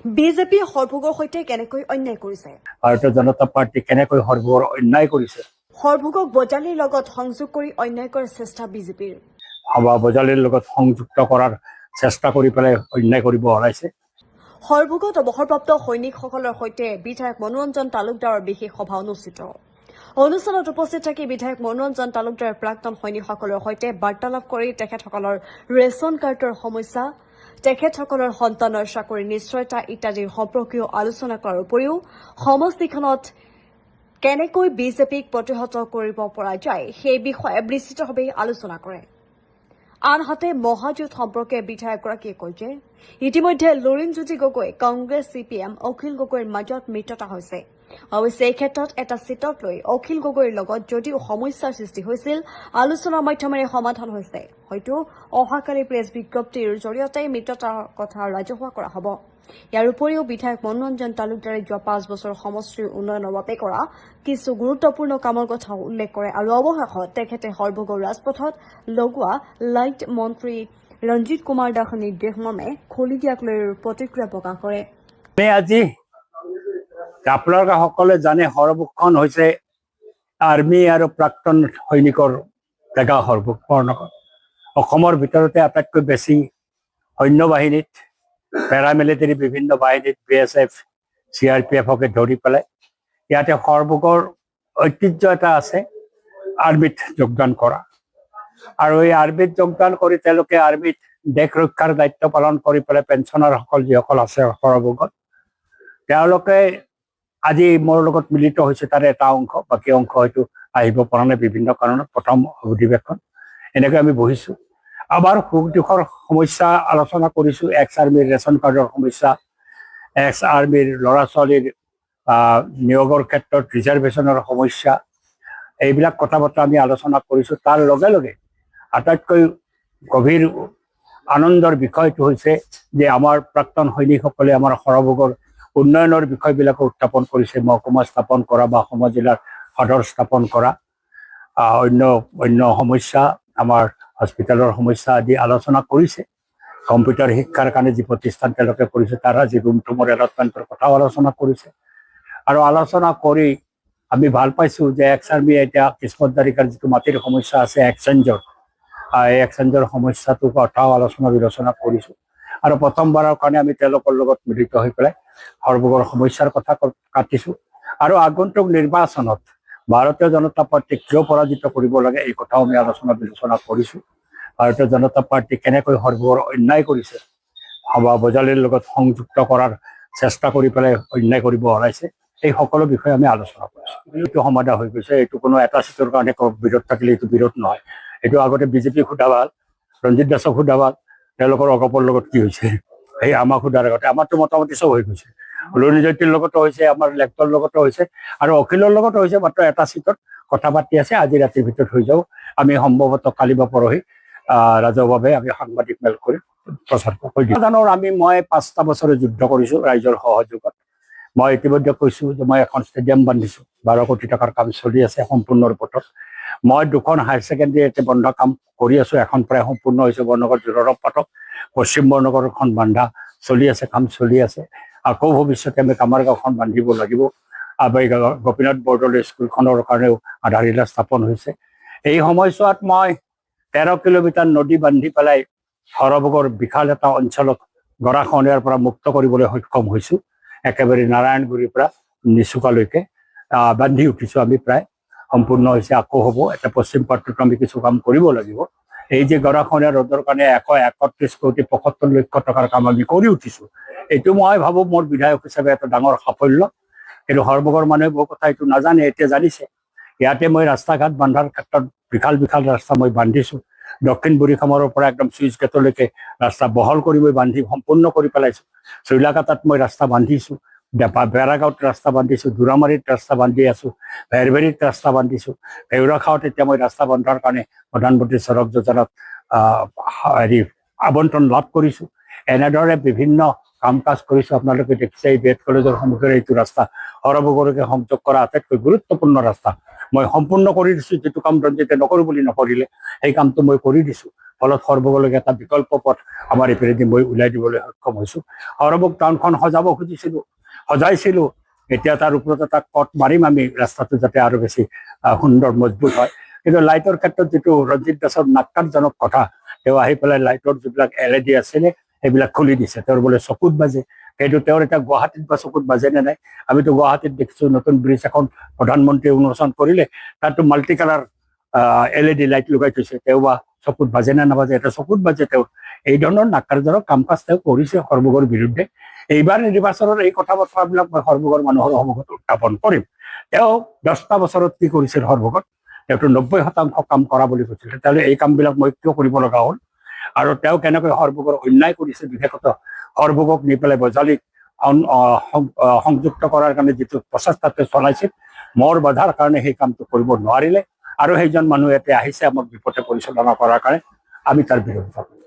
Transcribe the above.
BJP সৰভোগৰ সৈতে কেনেকৈ অন্যায় কৰিছে? ভাৰতীয় জনতা পাৰ্টি কেনেকৈ সৰভোগৰ অন্যায় কৰিছে? সৰভোগক বজালীৰ লগত সংযোগ কৰি অন্যায় কৰাৰ চেষ্টা বিজেপিৰ। বজালীৰ লগত সংযুক্ত কৰাৰ চেষ্টা কৰি পেলাই অন্যায় কৰিব ওলাইছে। সৰভোগত অৱসৰপ্ৰাপ্ত সৈনিকসকলৰ সৈতে বিধায়ক মনোৰঞ্জন তালুকদাৰৰ বিশেষ সভা অনুষ্ঠিত। অনুষ্ঠানত উপস্থিত থাকি বিধায়ক মনোৰঞ্জন তালুকদাৰে প্ৰাক্তন সৈনিকসকলৰ সৈতে বাৰ্তালাপ কৰি তেখেতসকলৰ ৰেচন কাৰ্ডৰ সমস্যা, তেখেতসকলৰ সন্তানৰ চাকৰি নিশ্চয়তা ইত্যাদিৰ সম্পৰ্কীয় আলোচনা কৰাৰ উপৰিও সমষ্টিখনত কেনেকৈ বিজেপিক প্ৰতিহত কৰিব পৰা যায় সেই বিষয়ে বিস্তৃতভাৱে আলোচনা কৰে। আনহাতে মহাজোঁট সম্পৰ্কে বিধায়কগৰাকীয়ে কয় যে ইতিমধ্যে লুৰিণজ্যোতি গগৈ, কংগ্ৰেছ, CPM, অখিল গগৈৰ মাজত মিত্ৰতা হৈছে। অৱশ্যে এই ক্ষেত্ৰত এটা চিটক লৈ অখিল গগৈৰ লগত যদিও সমস্যাৰ সৃষ্টি হৈছিল, আলোচনাৰ মাধ্যমেৰে সমাধান হৈছে। হয়তো অহাকালি প্ৰেছ বিজ্ঞপ্তিৰ জৰিয়তে মিত্ৰতাৰ কথা ৰাজহুৱা কৰা হ'ব। ইয়াৰ উপৰিও বিধায়ক মনোৰঞ্জন তালুকদাৰে যোৱা 5 বছৰ সমষ্টিৰ উন্নয়নৰ বাবে কৰা কিছু গুৰুত্বপূৰ্ণ কামৰ কথা উল্লেখ কৰে আৰু অৱশেষত তেখেতে সৰভোগৰ ৰাজপথত লগোৱা লাইট মন্ত্ৰী ৰঞ্জিত কুমাৰ দাসৰ নিৰ্দেশ মৰ্মে খুলি দিয়াক লৈ প্ৰতিক্ৰিয়া প্ৰকাশ কৰে। আজি আপোনালোকে সকলে জানে সৰভোগখন হৈছে আৰ্মি আৰু প্ৰাক্তন সৈনিকৰ জেগা সৰভোগ বৰ্ণকৰ। অসমৰ ভিতৰতে আটাইতকৈ বেছি সৈন্য বাহিনীত, পেৰামিলিটাৰী বিভিন্ন বাহিনীত BSF, CRPFকে ধৰি পেলাই ইয়াতে সৰভোগৰ ঐতিহ্য এটা আছে আৰ্মিত যোগদান কৰা। আৰু এই আৰ্মিত যোগদান কৰি তেওঁলোকে আৰ্মিত দেশ ৰক্ষাৰ দায়িত্ব পালন কৰি পেলাই পেঞ্চনাৰসকল যিসকল আছে সৰভোগত, তেওঁলোকে আজি মোৰ লগত মিলিত হৈছে তাৰে এটা অংশ, বাকী অংশ হয়তো আহিব পৰা নাই বিভিন্ন কাৰণত। প্ৰথম অধিৱেশন এনেকৈ আমি বহিছোঁ, আমাৰ সুখ দুখৰ সমস্যা আলোচনা কৰিছোঁ। এক্স আৰ্মিৰ ৰেচন কাৰ্ডৰ সমস্যা, এক্স আৰ্মিৰ ল'ৰা ছোৱালীৰ নিয়োগৰ ক্ষেত্ৰত ৰিজাৰ্ভেশ্যনৰ সমস্যা, এইবিলাক কথা বতৰা আমি আলোচনা কৰিছোঁ। তাৰ লগে লগে আটাইতকৈ গভীৰ আনন্দৰ বিষয়টো হৈছে যে আমাৰ প্ৰাক্তন সৈনিকসকলে আমাৰ সৰভোগৰ উন্নয়নৰ বিষয়বিলাকো উত্থাপন কৰিছে। মহকুমা স্থাপন কৰা বা সম-জিলাৰ সদৰ স্থাপন কৰা, অন্য সমস্যা, আমাৰ হস্পিটেলৰ সমস্যা আদি আলোচনা কৰিছে। কম্পিউটাৰ শিক্ষাৰ কাৰণে যি প্ৰতিষ্ঠান তেওঁলোকে কৰিছে তাৰ আজি ৰুম টুমৰ এলটমেণ্টৰ কথাও আলোচনা কৰিছে। আৰু আলোচনা কৰি আমি ভাল পাইছোঁ যে এক্স আৰ্মি এতিয়া কিসমতদাৰিকাৰ যিটো মাটিৰ সমস্যা আছে এক্সচেঞ্জৰ, এই এক্সচেঞ্জৰ সমস্যাটোৰ কথাও আলোচনা বিলোচনা কৰিছোঁ। আৰু প্ৰথমবাৰৰ কাৰণে আমি তেওঁলোকৰ লগত মিলিত হৈ পেলাই সৰভোগৰ সমস্যাৰ কথা কাটিছোঁ। আৰু আগন্তুক নিৰ্বাচনত ভাৰতীয় জনতা পাৰ্টীক কিয় পৰাজিত কৰিব লাগে এই কথাও আমি আলোচনা বিলোচনা কৰিছোঁ। ভাৰতীয় জনতা পাৰ্টী কেনেকৈ সৰভোগৰ অন্যায় কৰিছে, বজালীৰ লগত সংযুক্ত কৰাৰ চেষ্টা কৰি পেলাই অন্যায় কৰিব ওলাইছে, এই সকলো বিষয়ে আমি আলোচনা কৰিছোঁ। এইটো সমাধা হৈ গৈছে। এইটো কোনো এটা চিটৰ কাৰণে বিৰোধ থাকিলে এইটো বিৰোধ নহয়। এইটো আগতে বিজেপিক সোধা ভাল, ৰঞ্জিত দাসক সোধা ভাল, তেওঁলোকৰ অগপৰ লগত কি হৈছে সেই আমাক সোধাৰ আগতে। আমাৰতো মোটামুটি চব হৈ গৈছে। লুৰিণজ্যোতিৰ লগতো হৈছে, আমাৰ লেফ্টৰ লগতো হৈছে, আৰু অখিলৰ লগতো হৈছে। মাত্ৰ এটা চিটত কথা পাতি আছে, আজি ৰাতিৰ ভিতৰত হৈ যাব। আমি সম্ভৱতঃ কালি বা পৰহি ৰাজহুৱাভাৱে আমি সাংবাদিক মেল কৰি প্ৰচাৰ কৰি দিম। মই 5টা বছৰে যুদ্ধ কৰিছোঁ ৰাইজৰ সহযোগত। মই ইতিমধ্যে কৈছোঁ যে মই এখন ষ্টেডিয়াম বান্ধিছোঁ, 12 কোটি টকাৰ কাম চলি আছে সম্পূৰ্ণ ৰূপত। মই 2খন হায়াৰ ছেকেণ্ডেৰী বন্ধ কাম কৰি আছোঁ, এখন প্ৰায় সম্পূৰ্ণ হৈছে বৰ্ণগৰ জোৰৰ পাতক, পশ্চিম বৰ্ণগৰখন বান্ধা চলি আছে, কাম চলি আছে। আকৌ ভৱিষ্যতে আমি কামাৰগাঁওখন বান্ধিব লাগিব। গোপীনাথ বৰদলৈ স্কুলখনৰ কাৰণেও আধাৰশিলা স্থাপন হৈছে। এই সময়ছোৱাত মই 13 কিলোমিটাৰ নদী বান্ধি পেলাই সৰভোগৰ বিশাল এটা অঞ্চলক গৰাখহনীয়াৰ পৰা মুক্ত কৰিবলৈ সক্ষম হৈছোঁ। একেবাৰে নাৰায়ণগুৰিৰ পৰা নিচুকালৈকে বান্ধি উঠিছোঁ আমি, প্ৰায় সম্পূৰ্ণ হৈছে, আকৌ হ'ব। এতিয়া পশ্চিম পাটটোত আমি কিছু কাম কৰিব লাগিব। এই যে গৰাখহনীয়া ৰোধৰ কাৰণে 131 কোটি 75 লক্ষ টকাৰ কাম আমি কৰি উঠিছোঁ, এইটো মই ভাবোঁ মোৰ বিধায়ক হিচাপে এটা ডাঙৰ সাফল্য। কিন্তু সৰভোগৰ মানুহে বহু কথা এইটো নাজানে, এতিয়া জানিছে। ইয়াতে মই ৰাস্তা ঘাট বান্ধাৰ ক্ষেত্ৰত বিশাল ৰাস্তা মই বান্ধিছোঁ। দক্ষিণ বুঢ়ীখামৰৰ পৰা একদম চুইচ গেটলৈকে ৰাস্তা বহল কৰি মই বান্ধি সম্পূৰ্ণ কৰি পেলাইছোঁ। চৈলাকাটাত মই ৰাস্তা বান্ধিছোঁ, বেৰাগাঁৱত ৰাস্তা বান্ধিছোঁ, দুৰামাৰীত ৰাস্তা বান্ধি আছোঁ, ভেৰভেৰীত ৰাস্তা বান্ধিছোঁ, ভেউৰাখাওত এতিয়া মই ৰাস্তা বন্ধাৰ কাৰণে প্ৰধানমন্ত্ৰী সড়ক যোজনাত আবণ্টন লাভ কৰিছোঁ। এনেদৰে বিভিন্ন কাম কাজ কৰিছোঁ। আপোনালোকে দেখিছে এই BED কলেজৰ সন্মুখেৰে এইটো ৰাস্তা সৰভোগলৈকে সংযোগ কৰা আটাইতকৈ গুৰুত্বপূৰ্ণ ৰাস্তা। মই সম্পূৰ্ণ কৰি দিছোঁ। যিটো কাম ৰঞ্জিতে নকৰোঁ বুলি নকৰিলে সেই কামটো মই কৰি দিছোঁ। ফলত সৰভোগলৈকে এটা বিকল্প পথ আমাৰ এইপিনেদি মই উলিয়াই দিবলৈ সক্ষম হৈছোঁ। সৰভোগ টাউনখন সজাব খুজিছিলোঁ, সজাইছিলোঁ। এতিয়া তাৰ ওপৰত এটা কট মাৰিম আমি, ৰাস্তাটো যাতে আৰু বেছি সুন্দৰ মজবুত হয়। কিন্তু লাইটৰ ক্ষেত্ৰত যিটো ৰঞ্জিত দাসৰ নাক্কাৰজনক কথা, তেওঁ আহি পেলাই লাইটৰ যিবিলাক LED আছিলে সেইবিলাক খুলি দিছে। তেওঁৰ বোলে চকুত বাজে। সেইটো তেওঁৰ এতিয়া গুৱাহাটীত বা চকুত বাজে নে নাই? আমিতো গুৱাহাটীত দেখিছোঁ নতুন ব্ৰিজ এখন প্ৰধানমন্ত্ৰীয়ে উন্মোচন কৰিলে, তাতো মাল্টি কালাৰ LED লাইট লগাই থৈছে। তেওঁ বা চকুত বাজে নে নাবাজে? এটা চকুত বাজে তেওঁৰ। এই ধৰণৰ নাক্কাৰজনক কাম কাজ তেওঁ কৰিছে সৰভোগৰ বিৰুদ্ধে। এইবাৰ নিৰ্বাচনৰ এই কথা বতৰাবিলাক মই সৰভোগৰ মানুহৰ সন্মুখত উত্থাপন কৰিম। তেওঁ 10টা বছৰত কি কৰিছিল সৰভোগত? তেওঁতো 90% কাম কৰা বুলি কৈছিল। তেতিয়াহ'লে এই কামবিলাক মই কিয় কৰিব লগা হ'ল? আৰু তেওঁ কেনেকৈ সৰভোগৰ অন্যায় কৰিছে, বিশেষত সৰভোগক নি পেলাই বজালীক সংযুক্ত কৰাৰ কাৰণে যিটো প্ৰচেষ্টা তেওঁ চলাইছিল, মোৰ বাধাৰ কাৰণে সেই কামটো কৰিব নোৱাৰিলে। আৰু সেইজন মানুহ ইয়াতে আহিছে আমাক বিপথে পৰিচালনা কৰাৰ কাৰণে। আমি তাৰ বিৰোধিতা কৰিম।